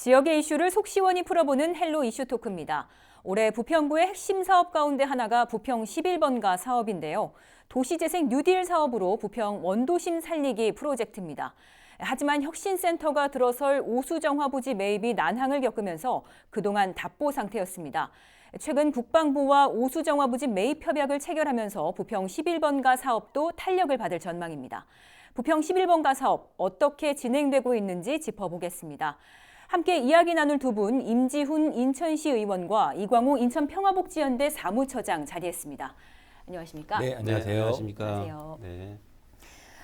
지역의 이슈를 속 시원히 풀어보는 헬로 이슈 토크입니다. 올해 부평구의 핵심 사업 가운데 하나가 부평 11번가 사업인데요. 도시재생 뉴딜 사업으로 부평 원도심 살리기 프로젝트입니다. 하지만 혁신센터가 들어설 오수정화 부지 매입이 난항을 겪으면서 그동안 답보 상태였습니다. 최근 국방부와 오수정화 부지 매입 협약을 체결하면서 부평 11번가 사업도 탄력을 받을 전망입니다. 부평 11번가 사업 어떻게 진행되고 있는지 짚어보겠습니다. 함께 이야기 나눌 두 분, 임지훈 인천시 의원과 이광호 인천평화복지연대 사무처장 자리했습니다. 안녕하십니까? 네, 안녕하세요. 안녕하십니까? 안녕하세요. 네.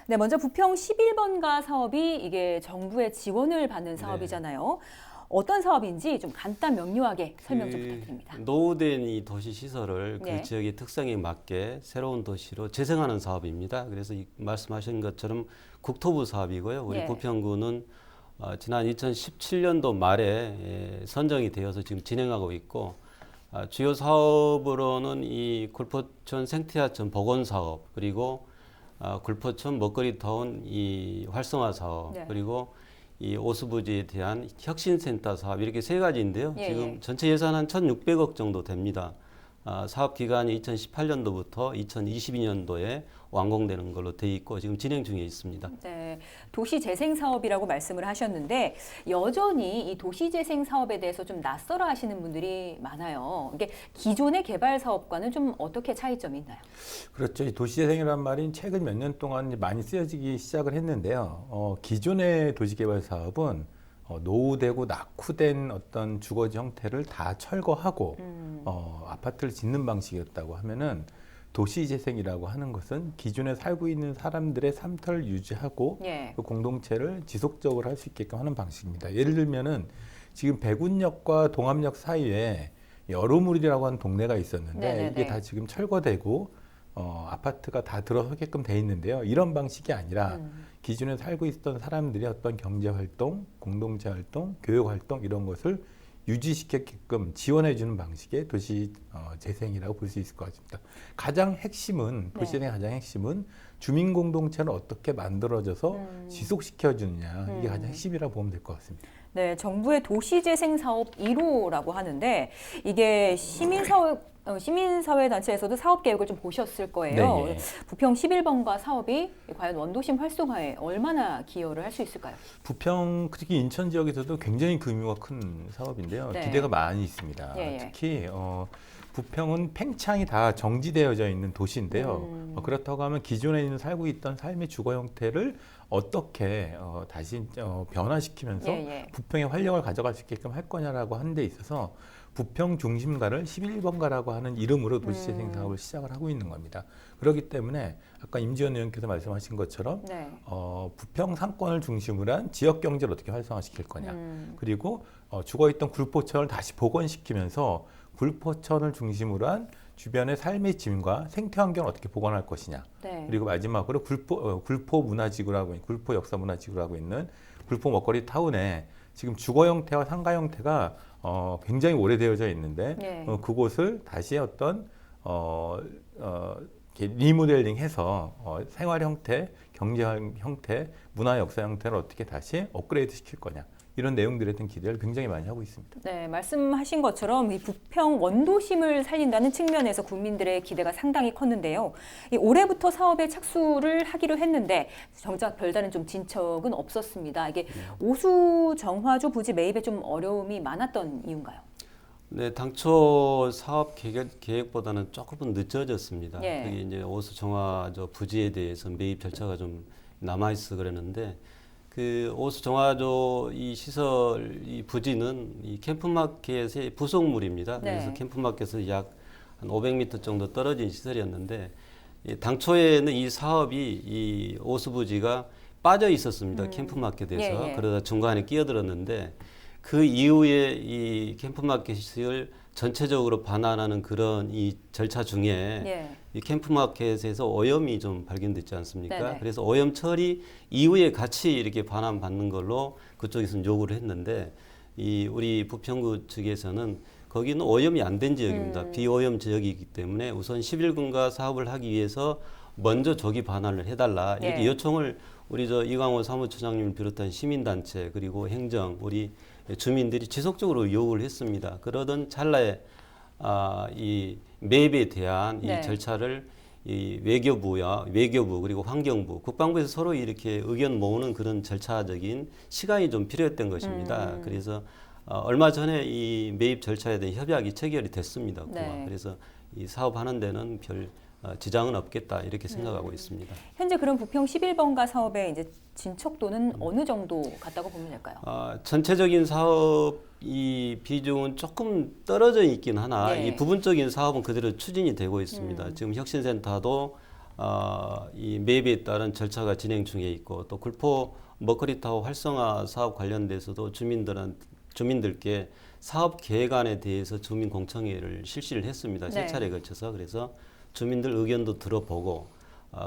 네, 먼저 부평 11번가 사업이 이게 정부의 지원을 받는 사업이잖아요. 어떤 사업인지 좀 간단 명료하게 설명 좀 부탁드립니다. 노후된 이 도시 시설을 네. 그 지역의 특성에 맞게 새로운 도시로 재생하는 사업입니다. 그래서 말씀하신 것처럼 국토부 사업이고요. 우리 네. 부평구는 지난 2017년도 말에 선정이 되어서 지금 진행하고 있고, 주요 사업으로는 이 굴포천 생태하천 복원 사업, 그리고 굴포천 먹거리 타운 이 활성화 사업, 네. 그리고 이 오수부지에 대한 혁신센터 사업, 이렇게 세 가지인데요. 예, 지금 예. 전체 예산 한 1,600억 정도 됩니다. 사업 기간이 2018년도부터 2022년도에 완공되는 걸로 돼 있고 지금 진행 중에 있습니다. 네, 도시재생 사업이라고 말씀을 하셨는데 여전히 이 도시재생 사업에 대해서 좀 낯설어 하시는 분들이 많아요. 이게 기존의 개발 사업과는 좀 어떻게 차이점이 있나요? 그렇죠. 이 도시재생이란 말이 최근 몇 년 동안 많이 쓰여지기 시작을 했는데요. 기존의 도시개발 사업은 노후되고 낙후된 어떤 주거지 형태를 다 철거하고 아파트를 짓는 방식이었다고 하면은 도시재생이라고 하는 것은 기존에 살고 있는 사람들의 삶터를 유지하고 예. 그 공동체를 지속적으로 할 수 있게끔 하는 방식입니다. 예를 들면은 지금 백운역과 동암역 사이에 여로물이라고 하는 동네가 있었는데 네네네. 이게 다 지금 철거되고 아파트가 다 들어서게끔 돼 있는데요. 이런 방식이 아니라 기존에 살고 있었던 사람들이 어떤 경제활동, 공동체활동, 교육활동 이런 것을 유지시켰게끔 지원해주는 방식의 도시 재생이라고 볼 수 있을 것 같습니다. 가장 핵심은 도시재생의 가장 핵심은 주민 공동체를 어떻게 만들어져서 지속시켜주느냐 이게 가장 핵심이라고 보면 될 것 같습니다. 네, 정부의 도시재생 사업 1호라고 하는데 이게 시민사회 단체에서도 사업 계획을 좀 보셨을 거예요. 네. 부평 11번가 사업이 과연 원도심 활성화에 얼마나 기여를 할 수 있을까요? 부평 특히 인천 지역에서도 굉장히 규모가 큰 사업인데요. 네. 기대가 많이 있습니다. 예, 예. 특히 부평은 팽창이 다 정지되어져 있는 도시인데요. 그렇다고 하면 기존에 살고 있던 삶의 주거 형태를 어떻게 다시 변화시키면서 예, 예. 부평의 활력을 가져갈 수 있게끔 할 거냐라고 하는 데 있어서 부평 중심가를 11번가라고 하는 이름으로 도시재생 사업을 시작을 하고 있는 겁니다. 그렇기 때문에 아까 임지원 의원께서 말씀하신 것처럼 네. 부평 상권을 중심으로 한 지역 경제를 어떻게 활성화시킬 거냐. 그리고 죽어있던 굴포천을 다시 복원시키면서 굴포천을 중심으로 한 주변의 삶의 짐과 생태 환경을 어떻게 복원할 것이냐. 네. 그리고 마지막으로 굴포 문화지구라고 굴포 역사 문화지구라고 있는 굴포 먹거리 타운에 지금 주거 형태와 상가 형태가 굉장히 오래되어져 있는데 네. 그곳을 다시 어떤 이렇게 리모델링해서 생활 형태, 경제 형태, 문화 역사 형태를 어떻게 다시 업그레이드 시킬 거냐. 이런 내용들에 대한 기대를 굉장히 많이 하고 있습니다. 네, 말씀하신 것처럼 이 부평 원도심을 살린다는 측면에서 국민들의 기대가 상당히 컸는데요. 이 올해부터 사업에 착수를 하기로 했는데 정작 별다른 좀 진척은 없었습니다. 이게 오수 정화조 부지 매입에 좀 어려움이 많았던 이유인가요? 네, 당초 사업 계획보다는 조금은 늦어졌습니다. 예. 그게 이제 오수 정화조 부지에 대해서 매입 절차가 좀 남아 있어 그랬는데 그 오수 정화조 이 시설 이 부지는 이 캠프마켓의 부속물입니다. 네. 그래서 캠프마켓에서 약 한 500m 정도 떨어진 시설이었는데 당초에는 이 사업이 이 오수 부지가 빠져 있었습니다. 캠프마켓에서. 예, 예. 그러다 중간에 끼어들었는데 그 이후에 이 캠프마켓을 전체적으로 반환하는 그런 이 절차 중에 예. 이 캠프마켓에서 오염이 좀 발견됐지 않습니까? 네네. 그래서 오염 처리 이후에 같이 이렇게 반환받는 걸로 그쪽에서는 요구를 했는데 이 우리 부평구 측에서는 거기는 오염이 안 된 지역입니다. 비오염 지역이기 때문에 우선 11군가 사업을 하기 위해서 먼저 조기 반환을 해달라 이렇게 예. 요청을 우리 이광호 사무처장님을 비롯한 시민단체 그리고 행정 우리 주민들이 지속적으로 요구를 했습니다. 그러던 찰나에 이 매입에 대한 네. 이 절차를 이 외교부 그리고 환경부, 국방부에서 서로 이렇게 의견 모으는 그런 절차적인 시간이 좀 필요했던 것입니다. 그래서 얼마 전에 이 매입 절차에 대한 협약이 체결이 됐습니다. 네. 그래서 이 사업하는 데는 별 지장은 없겠다 이렇게 생각하고 있습니다. 현재 그럼 부평 11번가 사업의 이제 진척도는 어느 정도 같다고 보면 될까요? 전체적인 사업 이 비중은 조금 떨어져 있긴 하나 네. 이 부분적인 사업은 그대로 추진이 되고 있습니다. 지금 혁신센터도 이 매입에 따른 절차가 진행 중에 있고 또 굴포 먹거리타워 활성화 사업 관련돼서도 주민들께 사업 계획안에 대해서 주민 공청회를 실시를 했습니다. 세 네. 차례에 걸쳐서. 그래서 주민들 의견도 들어보고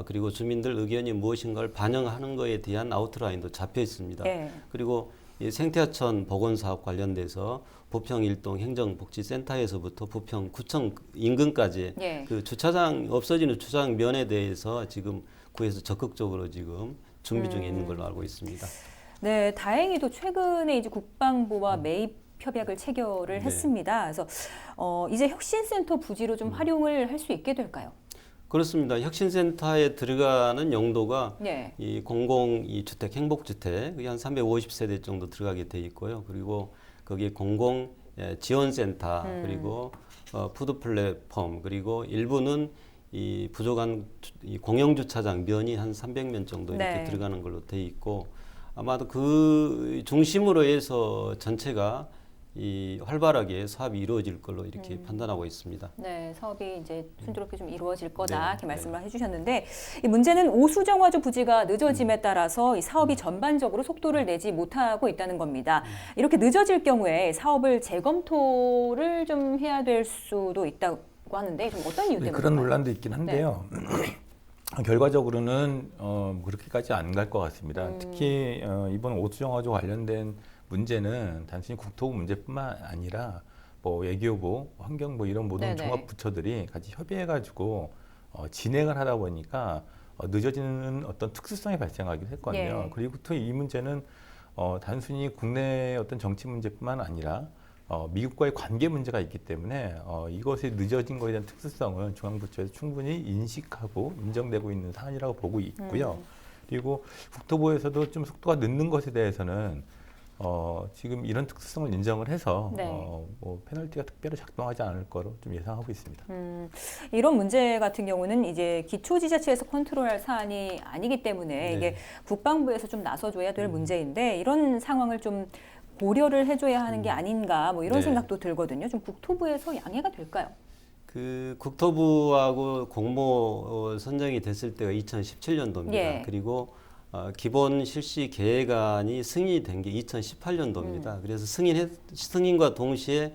그리고 주민들 의견이 무엇인가를 반영하는 것에 대한 아웃라인도 잡혀 있습니다. 네. 그리고 이 생태하천 복원 사업 관련돼서 부평 일동 행정복지센터에서부터 부평 구청 인근까지 예. 그 주차장 없어지는 주차장 면에 대해서 지금 구에서 적극적으로 지금 준비 중에 있는 걸로 알고 있습니다. 네, 다행히도 최근에 이제 국방부와 매입 협약을 체결을 네. 했습니다. 그래서 이제 혁신센터 부지로 좀 활용을 할 수 있게 될까요? 그렇습니다. 혁신센터에 들어가는 용도가 네. 이 공공 이 주택 행복주택 한 350세대 정도 들어가게 돼 있고요. 그리고 거기에 공공 지원센터 그리고 푸드 플랫폼 그리고 일부는 이 부족한 이 공영 주차장 면이 한 300면 정도 이렇게 네. 들어가는 걸로 돼 있고 아마도 그 중심으로 해서 전체가 이 활발하게 사업이 이루어질 걸로 이렇게 판단하고 있습니다. 네, 사업이 이제 순조롭게 좀 이루어질 거다 네, 이렇게 말씀을 해주셨는데 이 문제는 오수정화조 부지가 늦어짐에 따라서 이 사업이 전반적으로 속도를 내지 못하고 있다는 겁니다. 이렇게 늦어질 경우에 사업을 재검토를 좀 해야 될 수도 있다고 하는데 좀 어떤 이유 때문에 그런 논란도 있긴 한데요. 결과적으로는 그렇게까지 안 갈 것 같습니다. 특히 이번 오수정화조 관련된 문제는 단순히 국토부 문제뿐만 아니라 뭐 외교부, 환경부 이런 모든 네네. 종합 부처들이 같이 협의해가지고 진행을 하다 보니까 늦어지는 어떤 특수성이 발생하기도 했거든요. 예. 그리고 또 이 문제는 단순히 국내 어떤 정치 문제뿐만 아니라 미국과의 관계 문제가 있기 때문에 이것이 늦어진 것에 대한 특수성은 중앙부처에서 충분히 인식하고 인정되고 있는 사안이라고 보고 있고요. 그리고 국토부에서도 좀 속도가 늦는 것에 대해서는 지금 이런 특수성을 인정을 해서 네. 뭐 페널티가 특별히 작동하지 않을 거로 좀 예상하고 있습니다. 이런 문제 같은 경우는 이제 기초지자체에서 컨트롤할 사안이 아니기 때문에 네. 이게 국방부에서 좀 나서줘야 될 문제인데 이런 상황을 좀 고려를 해줘야 하는 게 아닌가 뭐 이런 네. 생각도 들거든요. 좀 국토부에서 양해가 될까요? 그 국토부하고 공모 선정이 됐을 때가 2017년도입니다. 예. 그리고 기본 실시 계획안이 승인된 게 2018년도입니다. 그래서 승인과 동시에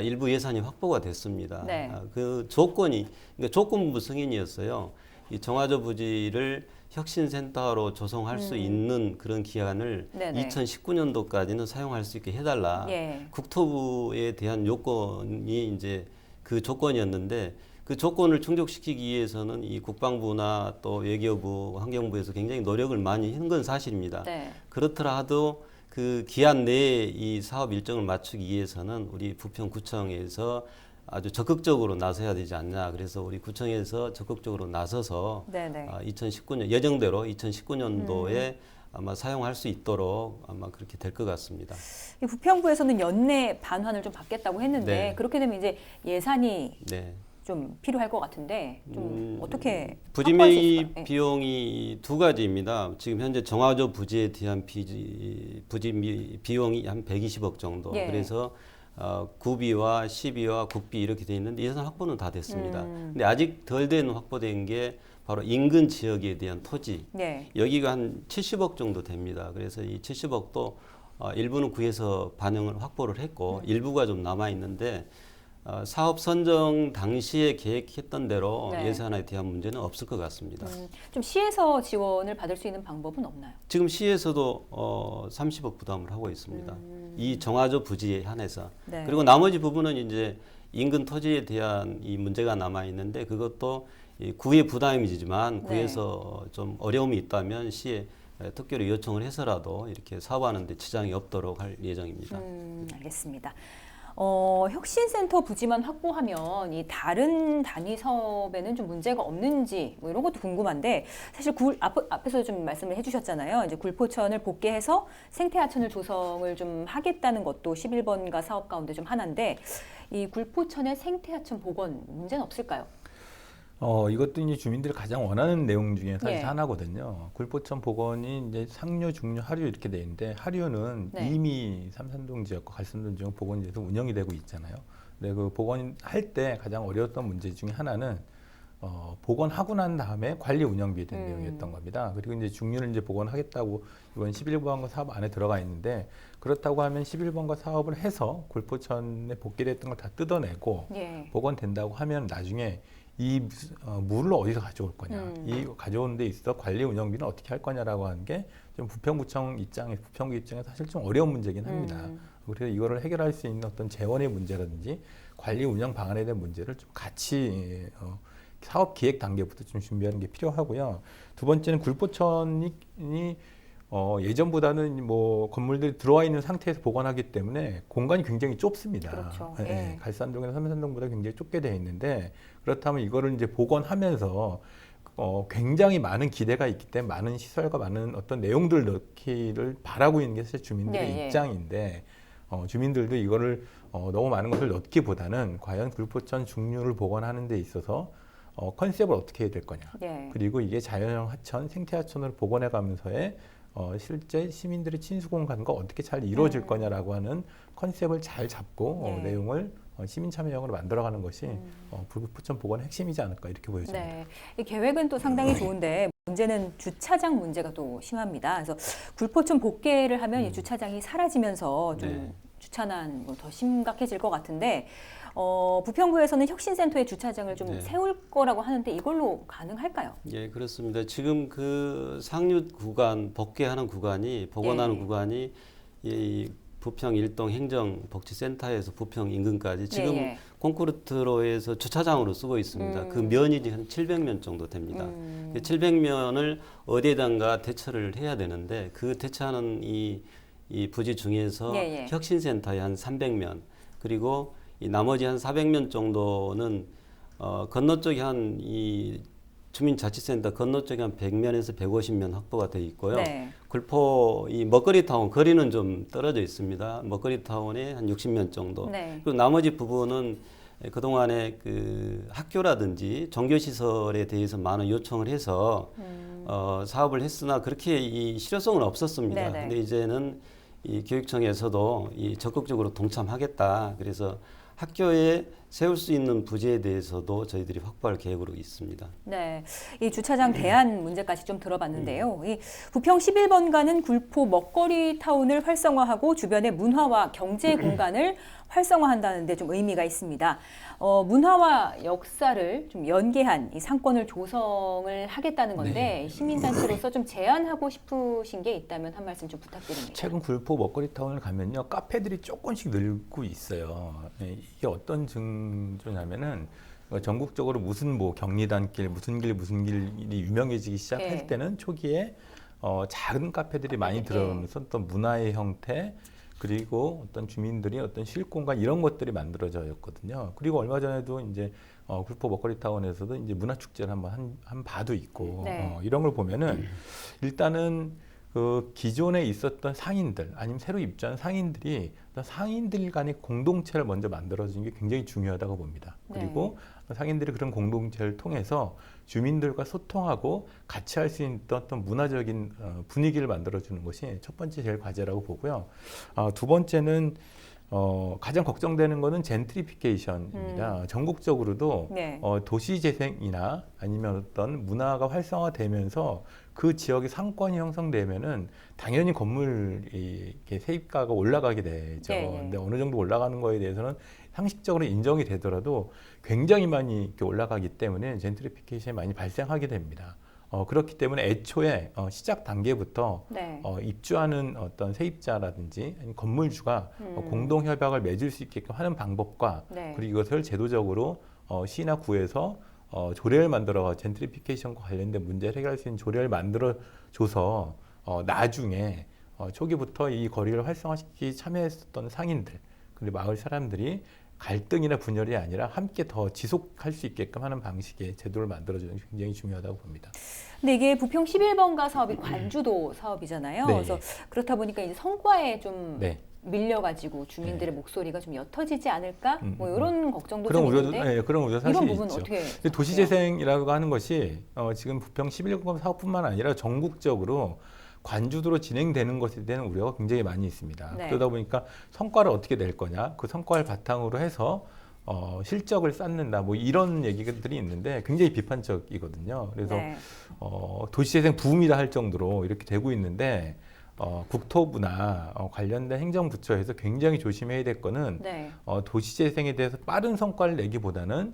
일부 예산이 확보가 됐습니다. 네. 그 조건이 그러니까 조건부 승인이었어요. 이 정화조 부지를 혁신센터로 조성할 수 있는 그런 기한을 네네. 2019년도까지는 사용할 수 있게 해달라. 예. 국토부에 대한 요건이 이제 그 조건이었는데 그 조건을 충족시키기 위해서는 이 국방부나 또 외교부, 환경부에서 굉장히 노력을 많이 한 건 사실입니다. 네. 그렇더라 하도 그 기한 내에 이 사업 일정을 맞추기 위해서는 우리 부평구청에서 아주 적극적으로 나서야 되지 않냐. 그래서 우리 구청에서 적극적으로 나서서 네네. 2019년 예정대로 2019년도에 아마 사용할 수 있도록 아마 그렇게 될 것 같습니다. 이 부평구에서는 연내 반환을 좀 받겠다고 했는데 네. 그렇게 되면 이제 예산이 네. 좀 필요할 것 같은데 좀 어떻게 확보할 수 부지매입 있을까요? 예. 비용이 두 가지입니다. 지금 현재 정화조 부지에 대한 비용이 한 120억 정도. 예. 그래서 구비와 시비와 국비 이렇게 돼 있는데 예산 확보는 다 됐습니다. 근데 아직 덜 된 확보된 게 바로 인근 지역에 대한 토지. 네. 여기가 한 70억 정도 됩니다. 그래서 이 70억도 일부는 구에서 반영을 확보를 했고 일부가 좀 남아 있는데 사업 선정 당시에 계획했던 대로 네. 예산에 대한 문제는 없을 것 같습니다. 좀 시에서 지원을 받을 수 있는 방법은 없나요? 지금 시에서도 30억 부담을 하고 있습니다. 이 정화조 부지에 한해서. 네. 그리고 나머지 부분은 이제 인근 토지에 대한 이 문제가 남아 있는데 그것도 이 구의 부담이지만 네. 구에서 좀 어려움이 있다면 시에 특별히 요청을 해서라도 이렇게 사업하는 데 지장이 없도록 할 예정입니다. 알겠습니다. 혁신센터 부지만 확보하면 이 다른 단위 사업에는 좀 문제가 없는지 뭐 이런 것도 궁금한데 사실 앞에서 좀 말씀을 해주셨잖아요. 이제 굴포천을 복개해서 생태하천을 조성을 좀 하겠다는 것도 11번가 사업 가운데 좀 하나인데 이 굴포천의 생태하천 복원 문제는 없을까요? 이것도 이제 주민들이 가장 원하는 내용 중에 사실 예. 하나거든요. 굴포천 복원이 이제 상류, 중류, 하류 이렇게 돼 있는데 하류는 네. 이미 삼산동 지역과 갈산동 지역 복원지에서 운영이 되고 있잖아요. 근데 그 복원할 때 가장 어려웠던 문제 중에 하나는 복원하고 난 다음에 관리 운영비에 대한 내용이었던 겁니다. 그리고 이제 중류를 이제 복원하겠다고 이번 11번가 사업 안에 들어가 있는데 그렇다고 하면 11번가 사업을 해서 굴포천에 복귀됐던 걸 다 뜯어내고 예. 복원된다고 하면 나중에 이 물을 어디서 가져올 거냐, 이 가져오는 데 있어 관리 운영비는 어떻게 할 거냐라고 하는 게 좀 부평구 입장에 사실 좀 어려운 문제긴 합니다. 그래서 이거를 해결할 수 있는 어떤 재원의 문제라든지 관리 운영 방안에 대한 문제를 좀 같이 사업 기획 단계부터 좀 준비하는 게 필요하고요. 두 번째는 굴포천이 예전보다는 뭐 건물들이 들어와 있는 상태에서 복원하기 때문에 공간이 굉장히 좁습니다. 그렇죠. 예, 예. 갈산동이나 삼산동보다 굉장히 좁게 되어 있는데 그렇다면 이거를 이제 복원하면서 굉장히 많은 기대가 있기 때문에 많은 시설과 많은 어떤 내용들 넣기를 바라고 있는 게 사실 주민들의 네, 예. 입장인데 주민들도 이거를 너무 많은 것을 넣기보다는 과연 굴포천 중류를 복원하는 데 있어서 컨셉을 어떻게 해야 될 거냐. 예. 그리고 이게 자연형 하천, 생태하천으로 복원해 가면서의 실제 시민들의 친수 공간과 어떻게 잘 이루어질 거냐라고 하는 컨셉을 잘 잡고 네. 내용을 시민 참여형으로 만들어가는 것이 굴포천 복원의 핵심이지 않을까 이렇게 보여집니다. 네. 이 계획은 또 상당히 좋은데 문제는 주차장 문제가 또 심합니다. 그래서 굴포천 복개를 하면 이 주차장이 사라지면서 좀 네. 주차난 더 심각해질 것 같은데 부평구에서는 혁신센터에 주차장을 좀 네. 세울 거라고 하는데 이걸로 가능할까요? 예, 그렇습니다. 지금 그 상류 구간, 복개하는 구간이, 복원하는 네. 구간이 이 부평 일동 행정복지센터에서 부평 인근까지 지금 예, 예. 콘크리트로 해서 주차장으로 쓰고 있습니다. 그 면이 한 700면 정도 됩니다. 그 700면을 어디에다가 대처를 해야 되는데 그 대처하는 이 부지 중에서 예, 예. 혁신센터에 한 300면 그리고 이 나머지 한 400면 정도는 건너쪽에 한 이 주민자치센터 건너쪽에 한 100면에서 150면 확보가 되어 있고요. 네. 굴포 이 먹거리타운 거리는 좀 떨어져 있습니다. 먹거리타운에 한 60면 정도. 네. 그리고 나머지 부분은 그동안에 그 학교라든지 종교시설에 대해서 많은 요청을 해서 사업을 했으나 그렇게 이 실효성은 없었습니다. 네네. 근데 이제는 이 교육청에서도 이 적극적으로 동참하겠다. 그래서 학교에 세울 수 있는 부지에 대해서도 저희들이 확보할 계획으로 있습니다. 네, 이 주차장 대안 문제까지 좀 들어봤는데요. 이 부평 11번가는 굴포 먹거리 타운을 활성화하고 주변의 문화와 경제 공간을 활성화한다는데 좀 의미가 있습니다. 문화와 역사를 좀 연계한 이 상권을 조성을 하겠다는 건데 시민단체로서 좀 제안하고 싶으신 게 있다면 한 말씀 좀 부탁드립니다. 최근 굴포 먹거리 타운을 가면요 카페들이 조금씩 늘고 있어요. 이게 어떤 징조냐면은 전국적으로 무슨 뭐 경리단길 무슨 길이 유명해지기 시작할 예. 때는 초기에 작은 카페들이 많이 예. 들어오면서 어떤 문화의 형태 그리고 어떤 주민들이 어떤 실공간 이런 것들이 만들어졌거든요. 그리고 얼마 전에도 이제 굴포 먹거리 타운에서도 이제 문화 축제를 한번 한 바도 있고 네. 이런 걸 보면은 일단은 그 기존에 있었던 상인들 아니면 새로 입주한 상인들이 상인들 간의 공동체를 먼저 만들어주는 게 굉장히 중요하다고 봅니다. 네. 그리고 상인들이 그런 공동체를 통해서 주민들과 소통하고 같이 할 수 있는 어떤 문화적인 분위기를 만들어주는 것이 첫 번째 제일 과제라고 보고요. 두 번째는 가장 걱정되는 거는 젠트리피케이션입니다. 전국적으로도 네. 도시 재생이나 아니면 어떤 문화가 활성화되면서 그 지역의 상권이 형성되면은 당연히 건물 이렇게 세입가가 올라가게 되죠. 네, 네. 근데 어느 정도 올라가는 거에 대해서는 상식적으로 인정이 되더라도 굉장히 많이 이렇게 올라가기 때문에 젠트리피케이션이 많이 발생하게 됩니다. 그렇기 때문에 애초에 시작 단계부터 네. 입주하는 어떤 세입자라든지 아니면 건물주가 공동 협약을 맺을 수 있게끔 하는 방법과 네. 그리고 이것을 제도적으로 시나 구에서 조례를 만들어가 젠트리피케이션과 관련된 문제를 해결할 수 있는 조례를 만들어줘서 나중에 초기부터 이 거리를 활성화시키기 참여했었던 상인들 그리고 마을 사람들이 갈등이나 분열이 아니라 함께 더 지속할 수 있게끔 하는 방식의 제도를 만들어주는 게 굉장히 중요하다고 봅니다. 근데 이게 부평 11번가 사업이 관주도 사업이잖아요. 네. 그래서 그렇다 보니까 이제 성과에 좀 네. 밀려가지고 주민들의 목소리가 좀 옅어지지 않을까? 뭐 이런 걱정도 그런 좀 우려도 있는데 그런 우려 사실 이런 부분 있죠. 어떻게 근데 생각하세요? 도시재생이라고 하는 것이 지금 부평 11번 사업뿐만 아니라 전국적으로 관주도로 진행되는 것에 대한 우려가 굉장히 많이 있습니다. 네. 그러다 보니까 성과를 어떻게 낼 거냐, 그 성과를 바탕으로 해서 실적을 쌓는다, 뭐 이런 얘기들이 있는데 굉장히 비판적이거든요. 그래서 네. 도시재생 붐이라 할 정도로 이렇게 되고 있는데 국토부나 관련된 행정부처에서 굉장히 조심해야 될 거는 네. 도시재생에 대해서 빠른 성과를 내기보다는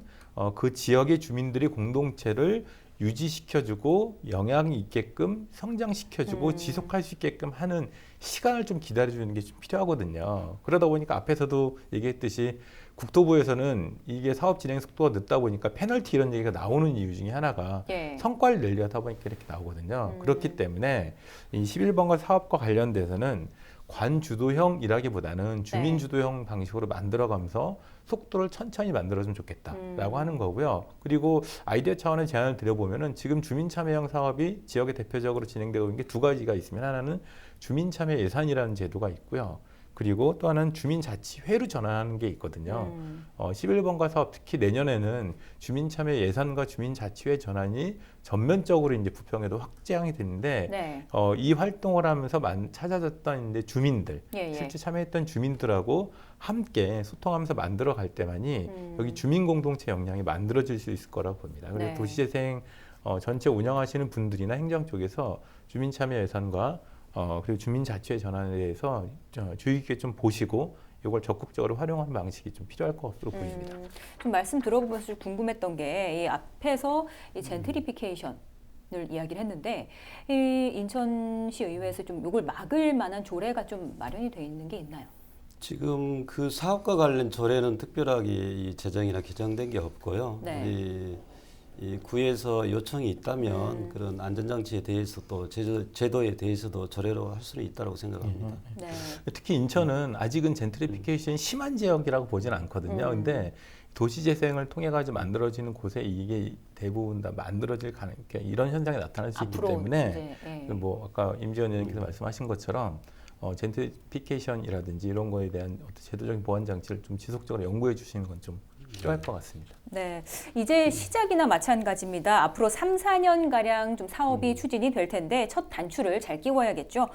그 지역의 주민들이 공동체를 유지시켜주고 영향이 있게끔 성장시켜주고 지속할 수 있게끔 하는 시간을 좀 기다려주는 게 좀 필요하거든요. 그러다 보니까 앞에서도 얘기했듯이 국토부에서는 이게 사업 진행 속도가 늦다 보니까 페널티 이런 얘기가 나오는 이유 중에 하나가 예. 성과를 내려다 보니까 이렇게 나오거든요. 그렇기 때문에 이 11번가 사업과 관련돼서는 관주도형이라기보다는 주민주도형 방식으로 만들어가면서 속도를 천천히 만들어주면 좋겠다라고 하는 거고요. 그리고 아이디어 차원의 제안을 드려보면은 지금 주민참여형 사업이 지역에 대표적으로 진행되고 있는 게 두 가지가 있으면 하나는 주민참여 예산이라는 제도가 있고요. 그리고 또 하나는 주민자치회로 전환하는 게 있거든요. 11번가 사업 특히 내년에는 주민참여 예산과 주민자치회 전환이 전면적으로 이제 부평에도 확장이 되는데 네. 이 활동을 하면서 찾아졌던 이제 주민들, 예, 예. 실제 참여했던 주민들하고 함께 소통하면서 만들어 갈 때만이 여기 주민 공동체 역량이 만들어질 수 있을 거라고 봅니다. 그래서 네. 도시재생 전체 운영하시는 분들이나 행정 쪽에서 주민참여 예산과 그리고 주민자치회 전환에 대해서 주의 깊게 좀 보시고 이걸 적극적으로 활용하는 방식이 좀 필요할 것으로 보입니다. 좀 말씀 들어보면서 좀 궁금했던 게 이 앞에서 이 젠트리피케이션을 이야기를 했는데 이 인천시 의회에서 좀 이걸 막을 만한 조례가 좀 마련이 돼 있는 게 있나요? 지금 그 사업과 관련 조례는 특별하게 이 제정이나 개정된 게 없고요. 네. 이 구에서 요청이 있다면 그런 안전장치에 대해서 또 제도에 대해서도 조례로 할 수는 있다고 생각합니다. 네. 특히 인천은 아직은 젠트리피케이션이 심한 지역이라고 보진 않거든요. 근데 도시재생을 통해 가지고 만들어지는 곳에 이게 대부분 다 만들어질 이런 현상이 나타날 수 있기 앞으로 때문에 이제, 예. 뭐 아까 임지원 의원님께서 말씀하신 것처럼 젠트리피케이션이라든지 이런 거에 대한 어떤 제도적인 보완 장치를 좀 지속적으로 연구해 주시는 건 좀 필요할 것 같습니다. 네, 이제 시작이나 마찬가지입니다. 앞으로 3, 4년가량 좀 사업이 추진이 될 텐데 첫 단추를 잘 끼워야겠죠.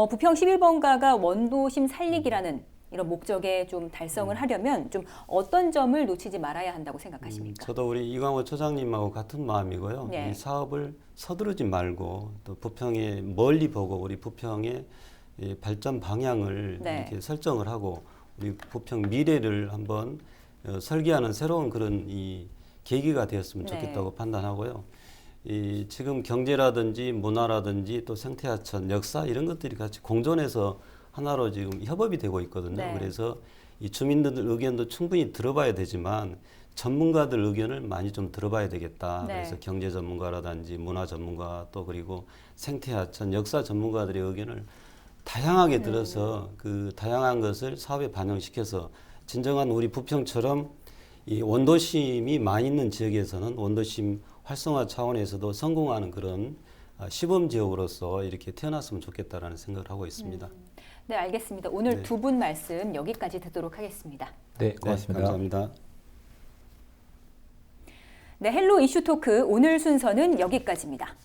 부평 11번가가 원도심 살리기라는 이런 목적에 좀 달성을 하려면 좀 어떤 점을 놓치지 말아야 한다고 생각하십니까? 저도 우리 이광호 처장님하고 같은 마음이고요. 네. 이 사업을 서두르지 말고 또 부평에 멀리 보고 우리 부평의 이 발전 방향을 네. 이렇게 설정을 하고 우리 부평 미래를 한번 설계하는 새로운 그런 이 계기가 되었으면 좋겠다고 네. 판단하고요. 이 지금 경제라든지 문화라든지 또 생태하천, 역사 이런 것들이 같이 공존해서 하나로 지금 협업이 되고 있거든요. 네. 그래서 이 주민들 의견도 충분히 들어봐야 되지만 전문가들 의견을 많이 좀 들어봐야 되겠다. 네. 그래서 경제 전문가라든지 문화 전문가 또 그리고 생태하천, 역사 전문가들의 의견을 다양하게 들어서 그 다양한 것을 사업에 반영시켜서 진정한 우리 부평처럼 이 원도심이 많이 있는 지역에서는 원도심 활성화 차원에서도 성공하는 그런 시범 지역으로서 이렇게 태어났으면 좋겠다라는 생각을 하고 있습니다. 네, 알겠습니다. 오늘 네. 두 분 말씀 여기까지 듣도록 하겠습니다. 네, 고맙습니다. 네, 감사합니다. 네, 헬로 이슈 토크 오늘 순서는 여기까지입니다.